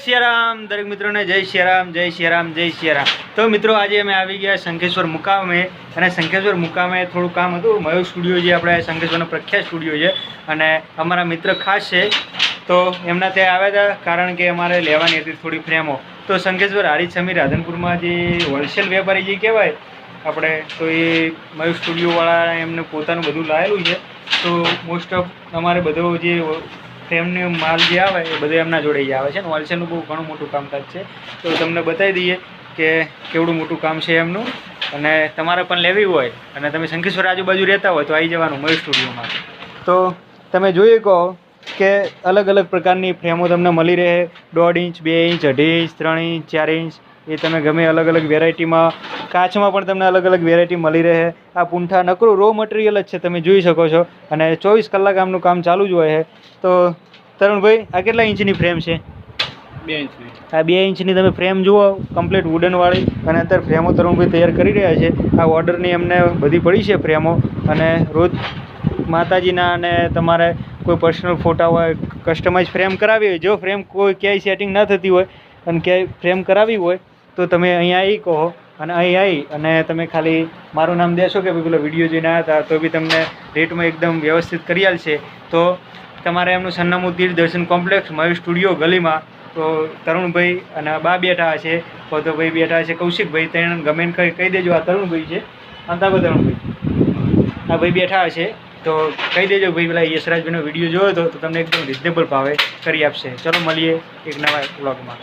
સિયારામ દરેક મિત્રોને જય સિયારામ જય સિયારામ જય સિયારામ। તો મિત્રો આજે અમે આવી ગયા શંખેશ્વર મુકામે અને શંખેશ્વર મુકામે થોડું કામ હતું। મયુર સ્ટુડિયો જે આપણે શંખેશ્વરનો પ્રખ્યાત સ્ટુડિયો છે અને અમારા મિત્ર ખાસ છે તો એમના ત્યાં આવ્યા હતા કારણ કે અમારે લેવાની હતી થોડી ફ્રેમો। તો શંખેશ્વર હારી સમીર રાધનપુરમાં જે હોલસેલ વેપારી જે કહેવાય આપણે તો એ મયુર સ્ટુડિયોવાળા એમને પોતાનું બધું લાવેલું છે। તો મોસ્ટ ઓફ અમારે બધો જે ફ્રેમનો માલ જે આવે એ બધું એમના જોડે જ આવે છે ને હોલસેલનું બહુ ઘણું મોટું કામકાજ છે। તો તમને બતાવી દઈએ કે કેવડું મોટું કામ છે એમનું અને તમારે પણ લેવી હોય અને તમે શંખેશ્વર આજુબાજુ રહેતા હોય તો આવી જવાનું મયુર સ્ટુડિયોમાં। તો તમે જોઈ કહો કે અલગ અલગ પ્રકારની ફ્રેમો તમને મળી રહે 1.5 inch 2 inch 2.5 inch 3 inch 4 inch એ તમે ગમે અલગ અલગ વેરાયટીમાં કાચમાં પણ તમને અલગ અલગ વેરાયટી મળી રહે। આ પૂંઠા નકરું રો મટીરિયલ જ છે તમે જોઈ શકો છો અને 24 કલાક આમનું કામ ચાલુ જ હોય છે। તો તરુણભાઈ આ કેટલા ઇંચની ફ્રેમ છે? 2 ઇંચની। આ 2 ઇંચની તમે ફ્રેમ જુઓ કમ્પ્લીટ વુડનવાળી અને અત્યારે ફ્રેમો તરુણભાઈ તૈયાર કરી રહ્યા છે। આ ઓર્ડરની એમને બધી પડી છે ફ્રેમો અને રોજ માતાજીના અને તમારે કોઈ પર્સનલ ફોટા હોય કસ્ટમાઇઝ ફ્રેમ કરાવી હોય જો ફ્રેમ કોઈ ક્યાંય સેટિંગ ના થતી હોય અને ક્યાંય ફ્રેમ કરાવી હોય તો તમે અહીંયા આવી કહો અને અહીં આવી અને તમે ખાલી મારું નામ દેશો કે ભાઈ પેલો વિડીયો જોઈને આવ્યા હતા તો બી તમને રેટમાં એકદમ વ્યવસ્થિત કરી આલશે। તો તમારે એમનું સરનામું તીર્થ દર્શન કોમ્પ્લેક્સ મયુર સ્ટુડિયો ગલીમાં। તો તરુણભાઈ અને બા બેઠા છે ભાઈ બેઠા છે કૌશિકભાઈ તેને ગમે કહી દેજો આ તરુણભાઈ છે અંતાકો તરુણભાઈ આ ભાઈ બેઠા છે તો કહી દેજો ભાઈ પેલા યશરાજભાઈનો વિડીયો જોયો હતો તો તમને એકદમ રિઝનેબલ ભાવે કરી આપશે। ચલો મળીએ એક નવા વ્લોગમાં।